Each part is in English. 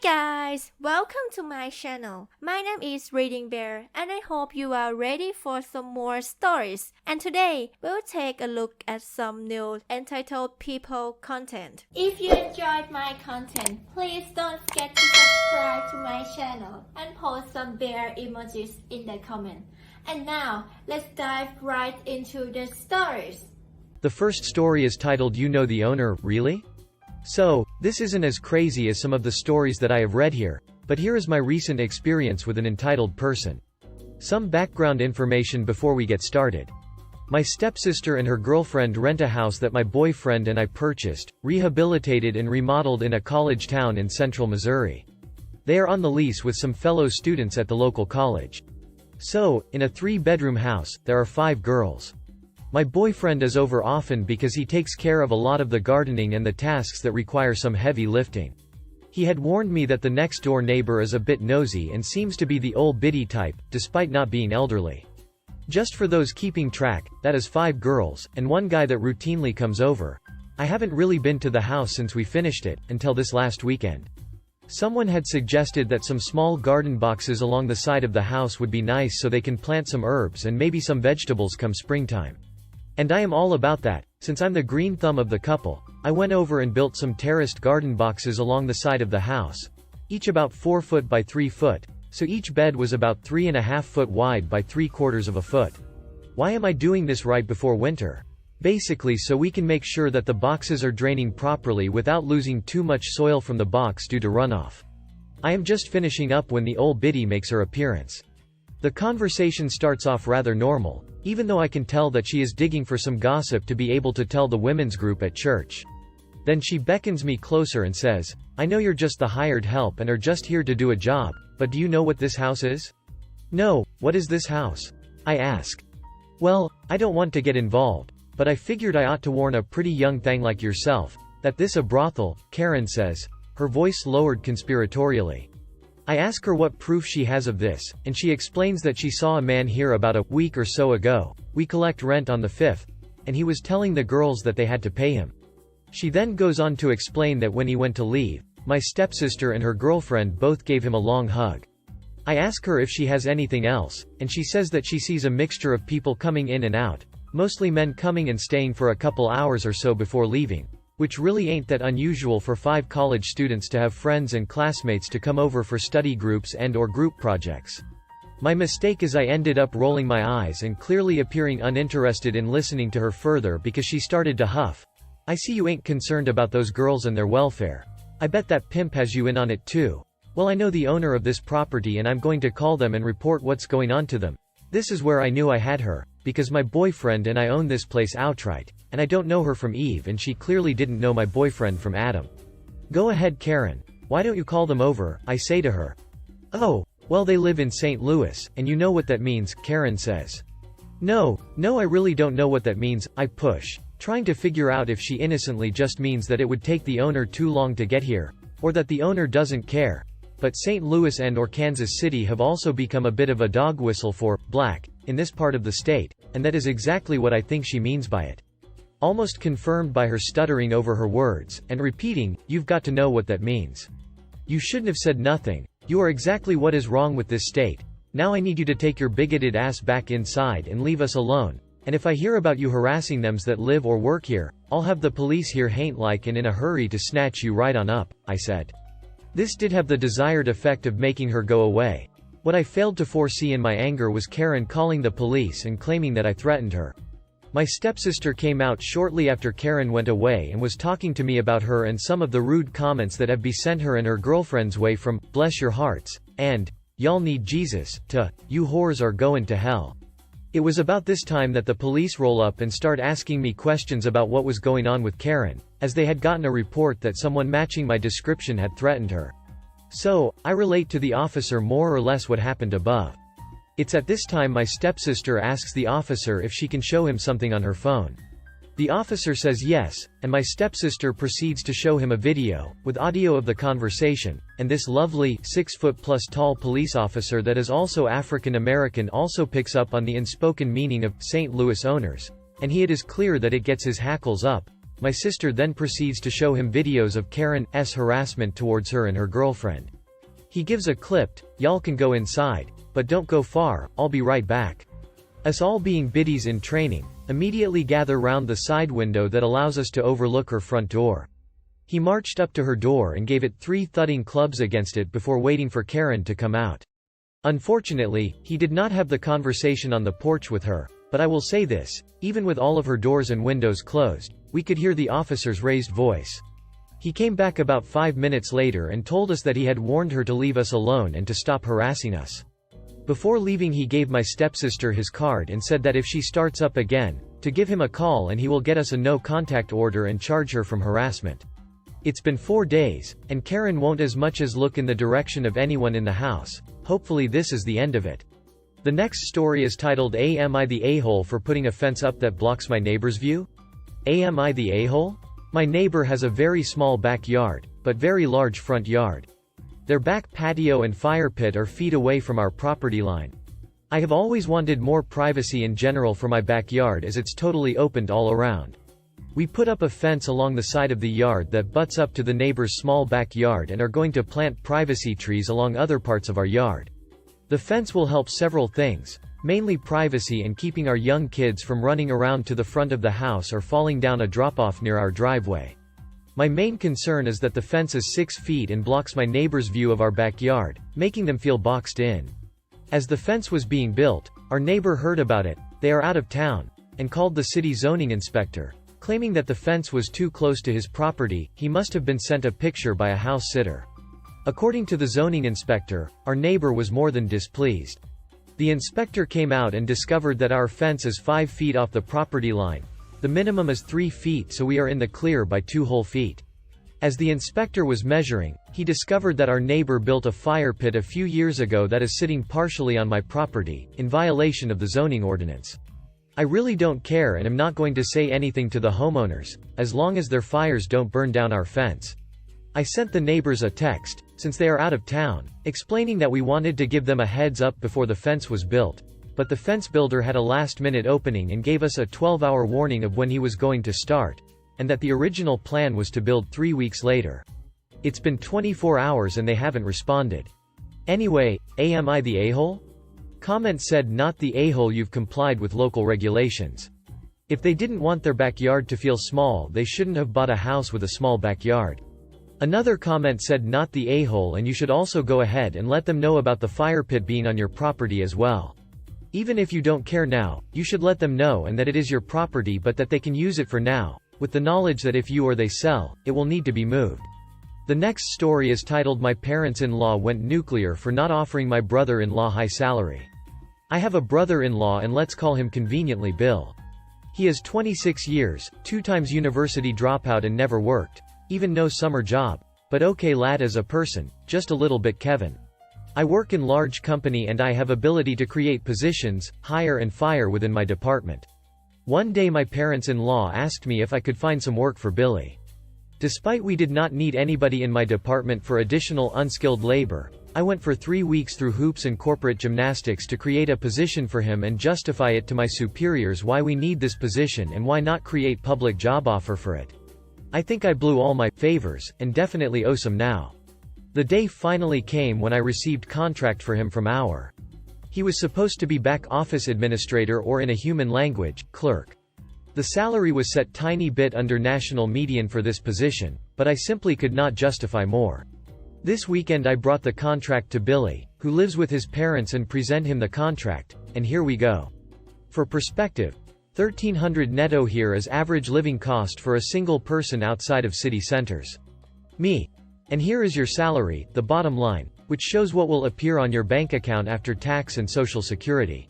guys, welcome to my channel. My name is ReadingBear and I hope you are ready for some more stories. And today, we'll take a look at some new entitled people content. If you enjoyed my content, please don't forget to subscribe to my channel and post some bear emojis in the comment. And now, let's dive right into the stories. The first story is titled You Know the Owner, Really? So, this isn't as crazy as some of the stories that I have read here, but here is my recent experience with an entitled person. Some background information before we get started. My stepsister and her girlfriend rent a house that my boyfriend and I purchased, rehabilitated and remodeled in a college town in central Missouri. They are on the lease with some fellow students at the local college. So, in a 3-bedroom house, there are 5 girls. My boyfriend is over often because he takes care of a lot of the gardening and the tasks that require some heavy lifting. He had warned me that the next-door neighbor is a bit nosy and seems to be the old biddy type, despite not being elderly. Just for those keeping track, that is 5 girls, and 1 guy that routinely comes over. I haven't really been to the house since we finished it, until this last weekend. Someone had suggested that some small garden boxes along the side of the house would be nice so they can plant some herbs and maybe some vegetables come springtime. And I am all about that. Since I'm the green thumb of the couple, I went over and built some terraced garden boxes along the side of the house, each about 4 foot by 3 foot, so each bed was about 3.5 foot wide by 3/4 of a foot. Why am I doing this right before winter? Basically so we can make sure that the boxes are draining properly without losing too much soil from the box due to runoff. I am just finishing up when the old biddy makes her appearance. The conversation starts off rather normal, even though I can tell that she is digging for some gossip to be able to tell the women's group at church. Then she beckons me closer and says, "I know you're just the hired help and are just here to do a job, but do you know what this house is?" "No, what is this house?" I ask. "Well, I don't want to get involved, but I figured I ought to warn a pretty young thing like yourself, that this a brothel," Karen says, her voice lowered conspiratorially. I ask her what proof she has of this, and she explains that she saw a man here about a week or so ago. We collect rent on the 5th, and he was telling the girls that they had to pay him. She then goes on to explain that when he went to leave, my stepsister and her girlfriend both gave him a long hug. I ask her if she has anything else, and she says that she sees a mixture of people coming in and out, mostly men coming and staying for a couple hours or so before leaving, which really ain't that unusual for 5 college students to have friends and classmates to come over for study groups and/or group projects. My mistake is I ended up rolling my eyes and clearly appearing uninterested in listening to her further because she started to huff. "I see you ain't concerned about those girls and their welfare. I bet that pimp has you in on it too. Well, I know the owner of this property and I'm going to call them and report what's going on to them." This is where I knew I had her, because my boyfriend and I own this place outright, and I don't know her from Eve and she clearly didn't know my boyfriend from Adam. "Go ahead, Karen. Why don't you call them over?" I say to her. "Oh, well, they live in St. Louis, and you know what that means," Karen says. No, I really don't know what that means," I push, trying to figure out if she innocently just means that it would take the owner too long to get here, or that the owner doesn't care. But St. Louis and/or Kansas City have also become a bit of a dog whistle for black in this part of the state, and that is exactly what I think she means by it. Almost confirmed by her stuttering over her words, and repeating, "You've got to know what that means. You shouldn't have said nothing. You are exactly what is wrong with this state. Now I need you to take your bigoted ass back inside and leave us alone. And if I hear about you harassing thems that live or work here, I'll have the police here hain't like and in a hurry to snatch you right on up," I said. This did have the desired effect of making her go away. What I failed to foresee in my anger was Karen calling the police and claiming that I threatened her. My stepsister came out shortly after Karen went away and was talking to me about her and some of the rude comments that have been sent her and her girlfriend's way, from "bless your hearts" and "y'all need Jesus" to "you whores are going to hell." It was about this time that the police roll up and start asking me questions about what was going on with Karen, as they had gotten a report that someone matching my description had threatened her. So, I relate to the officer more or less what happened above. It's at this time my stepsister asks the officer if she can show him something on her phone. The officer says yes, and my stepsister proceeds to show him a video, with audio of the conversation, and this lovely, 6-foot-plus tall police officer that is also African American also picks up on the unspoken meaning of St. Louis owners, and it is clear that it gets his hackles up. my sister then proceeds to show him videos of Karen's harassment towards her and her girlfriend. He gives a clipped, "Y'all can go inside, but don't go far, I'll be right back." Us all being biddies in training, immediately gather round the side window that allows us to overlook her front door. He marched up to her door and gave it 3 thudding clubs against it before waiting for Karen to come out. Unfortunately, he did not have the conversation on the porch with her, but I will say this, even with all of her doors and windows closed, we could hear the officer's raised voice. He came back about 5 minutes later and told us that he had warned her to leave us alone and to stop harassing us. Before leaving he gave my stepsister his card and said that if she starts up again, to give him a call and he will get us a no-contact order and charge her from harassment. It's been 4 days, and Karen won't as much as look in the direction of anyone in the house. Hopefully this is the end of it. The next story is titled Am I the A-hole for putting a fence up that blocks my neighbor's view? Am I the a-hole? My neighbor has a very small backyard, but very large front yard. Their back patio and fire pit are feet away from our property line. I have always wanted more privacy in general for my backyard as it's totally opened all around. We put up a fence along the side of the yard that butts up to the neighbor's small backyard and are going to plant privacy trees along other parts of our yard. The fence will help several things, mainly privacy and keeping our young kids from running around to the front of the house or falling down a drop-off near our driveway. My main concern is that the fence is 6 feet and blocks my neighbor's view of our backyard, making them feel boxed in. As the fence was being built, our neighbor heard about it, they are out of town, and called the city zoning inspector. Claiming that the fence was too close to his property, he must have been sent a picture by a house sitter. According to the zoning inspector, our neighbor was more than displeased. The inspector came out and discovered that our fence is 5 feet off the property line. The minimum is 3 feet, so we are in the clear by 2 whole feet. As the inspector was measuring, he discovered that our neighbor built a fire pit a few years ago that is sitting partially on my property, in violation of the zoning ordinance. I really don't care and am not going to say anything to the homeowners, as long as their fires don't burn down our fence. I sent the neighbors a text, since they are out of town, explaining that we wanted to give them a heads up before the fence was built, but the fence builder had a last-minute opening and gave us a 12-hour warning of when he was going to start, and that the original plan was to build 3 weeks later. It's been 24 hours and they haven't responded. Anyway, am I the a-hole? Comment said, not the a-hole, you've complied with local regulations. If they didn't want their backyard to feel small, they shouldn't have bought a house with a small backyard. Another comment said, not the a-hole, and you should also go ahead and let them know about the fire pit being on your property as well. Even if you don't care now, you should let them know and that it is your property but that they can use it for now, with the knowledge that if you or they sell, it will need to be moved. The next story is titled My Parents-in-Law Went Nuclear for Not Offering My Brother-in-Law High Salary. I have a brother-in-law and let's call him conveniently Bill. He is 26 years, 2 times university dropout and never worked, even no summer job, but okay lad as a person, just a little bit Kevin. I work in large company and I have ability to create positions, hire and fire within my department. One day my parents-in-law asked me if I could find some work for Billy. Despite we did not need anybody in my department for additional unskilled labor, I went for 3 weeks through hoops and corporate gymnastics to create a position for him and justify it to my superiors why we need this position and why not create public job offer for it. I think I blew all my favors, and definitely owe some now. The day finally came when I received contract for him from our. He was supposed to be back office administrator or in a human language, clerk. The salary was set tiny bit under national median for this position, but I simply could not justify more. This weekend I brought the contract to Billy, who lives with his parents, and present him the contract, and here we go. For perspective, $1,300 netto here is average living cost for a single person outside of city centers. Me. And here is your salary, the bottom line, which shows what will appear on your bank account after tax and social security.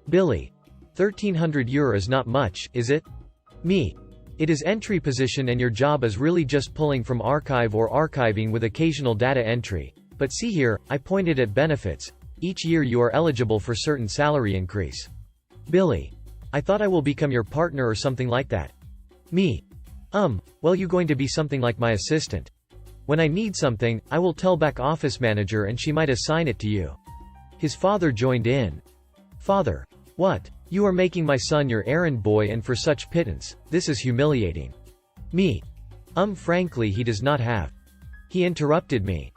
Billy. €1,300 is not much, is it? Me. It is entry position and your job is really just pulling from archive or archiving with occasional data entry. But see here, I pointed at benefits. Each year you are eligible for certain salary increase. Billy. I thought I will become your partner or something like that. Me. Well, you going to be something like my assistant. When I need something, I will tell back office manager and she might assign it to you. His father joined in. Father. What? You are making my son your errand boy and for such pittance, this is humiliating. Me. Frankly he does not have. He interrupted me.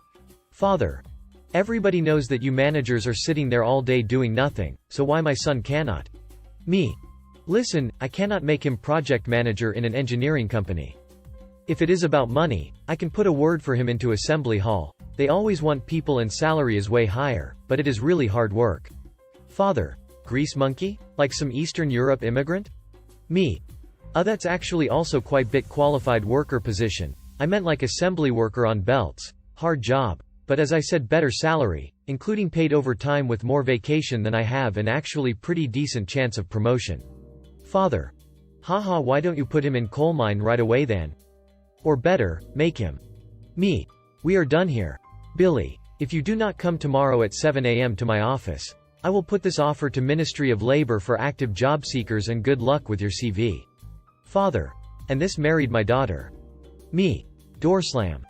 Father. Everybody knows that you managers are sitting there all day doing nothing, so why my son cannot? Me. Listen, I cannot make him project manager in an engineering company. If it is about money, I can put a word for him into assembly hall. They always want people and salary is way higher, but it is really hard work. Father. Grease monkey? Like some Eastern Europe immigrant? Me. That's actually also quite bit qualified worker position. I meant like assembly worker on belts. Hard job. But as I said, better salary, including paid overtime with more vacation than I have and actually pretty decent chance of promotion. Father. Haha, why don't you put him in coal mine right away then? Or better, make him. Me. We are done here. Billy. If you do not come tomorrow at 7 a.m. to my office, I will put this offer to Ministry of Labor for active job seekers and good luck with your CV. Father. And this married my daughter. Me. Door slam.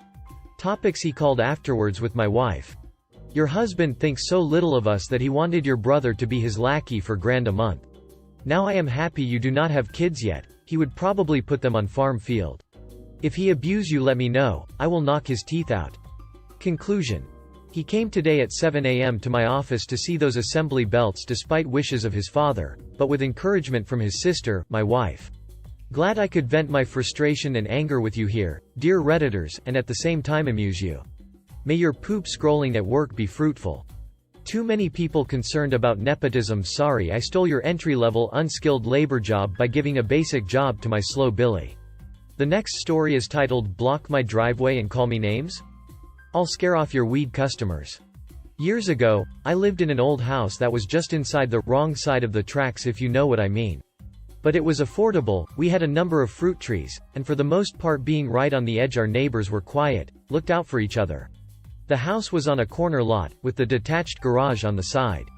Topics he called afterwards with my wife. Your husband thinks so little of us that he wanted your brother to be his lackey for grand a month. Now I am happy you do not have kids yet, he would probably put them on farm field. If he abuse you let me know, I will knock his teeth out. Conclusion. He came today at 7 a.m. to my office to see those assembly belts despite wishes of his father, but with encouragement from his sister, my wife. Glad I could vent my frustration and anger with you here, dear Redditors, and at the same time amuse you. May your poop scrolling at work be fruitful. Too many people concerned about nepotism. Sorry I stole your entry-level unskilled labor job by giving a basic job to my slow Billy. The next story is titled Block My Driveway and Call Me Names? I'll scare off your weed customers. Years ago, I lived in an old house that was just inside the wrong side of the tracks if you know what I mean. But it was affordable, we had a number of fruit trees, and for the most part being right on the edge our neighbors were quiet, looked out for each other. The house was on a corner lot, with the detached garage on the side.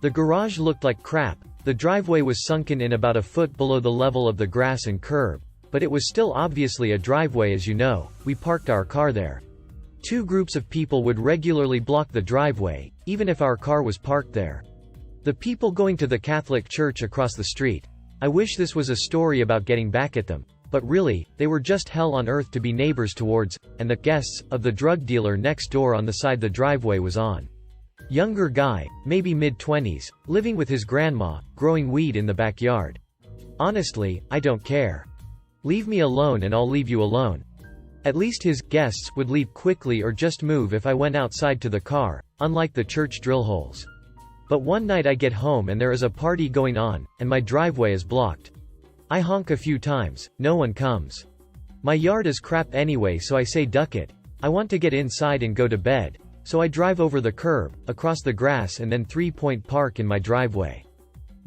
The garage looked like crap, the driveway was sunken in about a foot below the level of the grass and curb, but it was still obviously a driveway as you know, we parked our car there. Two groups of people would regularly block the driveway, even if our car was parked there. The people going to the Catholic church across the street. I wish this was a story about getting back at them, but really, they were just hell on earth to be neighbors towards, and the guests of the drug dealer next door on the side the driveway was on. Younger guy, maybe mid-20s, living with his grandma, growing weed in the backyard. Honestly, I don't care. Leave me alone and I'll leave you alone. At least his guests would leave quickly or just move if I went outside to the car, unlike the church drill holes. But one night I get home and there is a party going on, and my driveway is blocked. I honk a few times, no one comes. My yard is crap anyway so I say duck it. I want to get inside and go to bed, so I drive over the curb, across the grass and then 3-point park in my driveway.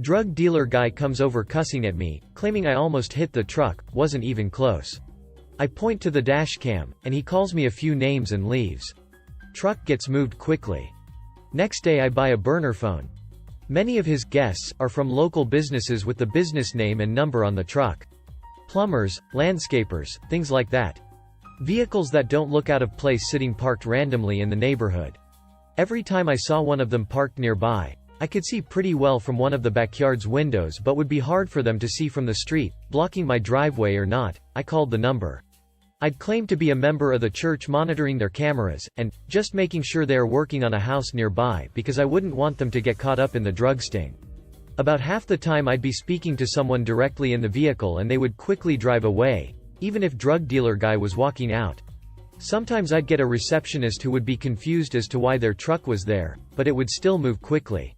Drug dealer guy comes over cussing at me, claiming I almost hit the truck, wasn't even close. I point to the dash cam, and he calls me a few names and leaves. Truck gets moved quickly. Next day I buy a burner phone. Many of his guests are from local businesses with the business name and number on the truck. Plumbers, landscapers, things like that. Vehicles that don't look out of place sitting parked randomly in the neighborhood. Every time I saw one of them parked nearby, I could see pretty well from one of the backyard's windows but would be hard for them to see from the street, blocking my driveway or not. I called the number. I'd claim to be a member of the church monitoring their cameras, and just making sure they are working on a house nearby because I wouldn't want them to get caught up in the drug sting. About half the time I'd be speaking to someone directly in the vehicle and they would quickly drive away, even if drug dealer guy was walking out. Sometimes I'd get a receptionist who would be confused as to why their truck was there, but it would still move quickly.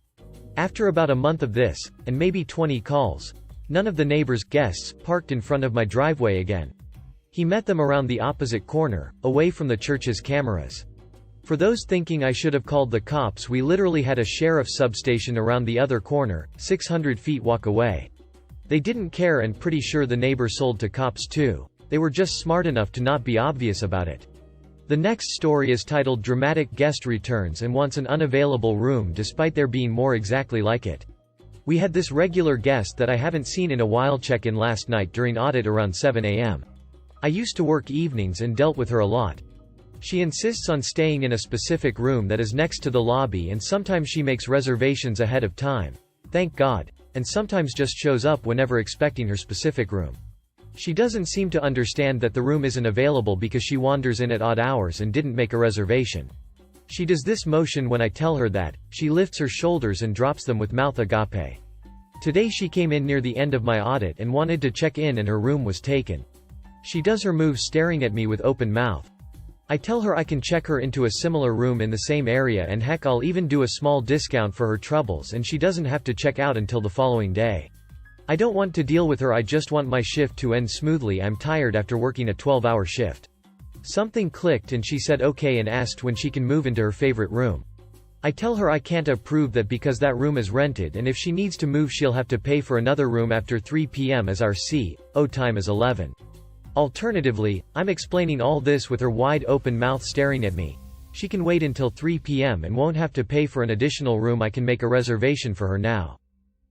After about a month of this, and maybe 20 calls, none of the neighbors' guests parked in front of my driveway again. He met them around the opposite corner, away from the church's cameras. For those thinking I should have called the cops, we literally had a sheriff's substation around the other corner, 600 feet walk away. They didn't care and pretty sure the neighbor sold to cops too. They were just smart enough to not be obvious about it. The next story is titled Dramatic Guest Returns and Wants an Unavailable Room despite there being more exactly like it. We had this regular guest that I haven't seen in a while check in last night during audit around 7 a.m. I used to work evenings and dealt with her a lot. She insists on staying in a specific room that is next to the lobby and sometimes she makes reservations ahead of time. Thank God. And sometimes just shows up whenever expecting her specific room. She doesn't seem to understand that the room isn't available because she wanders in at odd hours and didn't make a reservation. She does this motion when I tell her that. She lifts her shoulders and drops them with mouth agape. Today she came in near the end of my audit and wanted to check in and her room was taken. She does her move staring at me with open mouth. I tell her I can check her into a similar room in the same area and heck I'll even do a small discount for her troubles and she doesn't have to check out until the following day. I don't want to deal with her, I just want my shift to end smoothly. I'm tired after working a 12-hour shift. Something clicked and she said okay and asked when she can move into her favorite room. I tell her I can't approve that because that room is rented and if she needs to move she'll have to pay for another room after 3 p.m. as our CO time is 11. Alternatively, I'm explaining all this with her wide open mouth staring at me. She can wait until 3 p.m. and won't have to pay for an additional room. I can make a reservation for her now.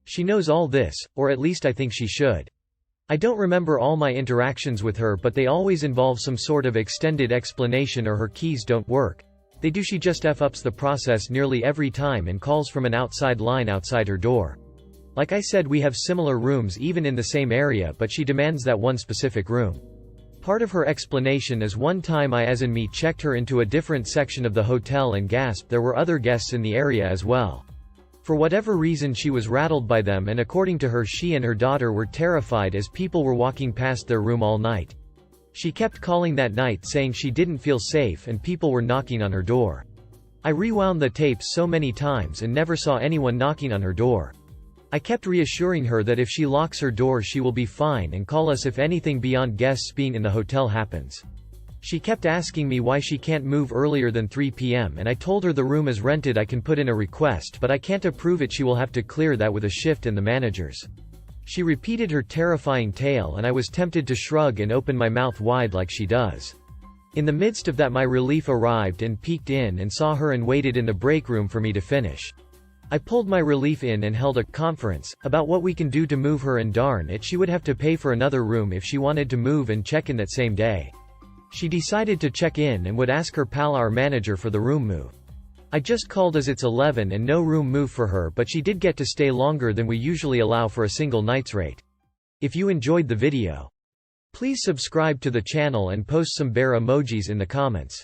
She knows all this, or at least I think she should. I don't remember all my interactions with her but they always involve some sort of extended explanation or her keys don't work. They do. She just f-ups the process nearly every time and calls from an outside line outside her door. Like I said, we have similar rooms even in the same area but she demands that one specific room. Part of her explanation is one time I as in me checked her into a different section of the hotel and gasped there were other guests in the area as well. For whatever reason she was rattled by them and according to her she and her daughter were terrified as people were walking past their room all night. She kept calling that night saying she didn't feel safe and people were knocking on her door. I rewound the tapes so many times and never saw anyone knocking on her door. I kept reassuring her that if she locks her door she will be fine and call us if anything beyond guests being in the hotel happens. She kept asking me why she can't move earlier than 3 p.m. and I told her the room is rented. I can put in a request but I can't approve it. She will have to clear that with a shift and the managers. She repeated her terrifying tale and I was tempted to shrug and open my mouth wide like she does. In the midst of that my relief arrived and peeked in and saw her and waited in the break room for me to finish. I pulled my relief in and held a conference about what we can do to move her and darn it she would have to pay for another room if she wanted to move and check in that same day. She decided to check in and would ask her pal our manager for the room move. I just called as it's 11 and no room move for her but she did get to stay longer than we usually allow for a single night's rate. If you enjoyed the video, please subscribe to the channel and post some bear emojis in the comments.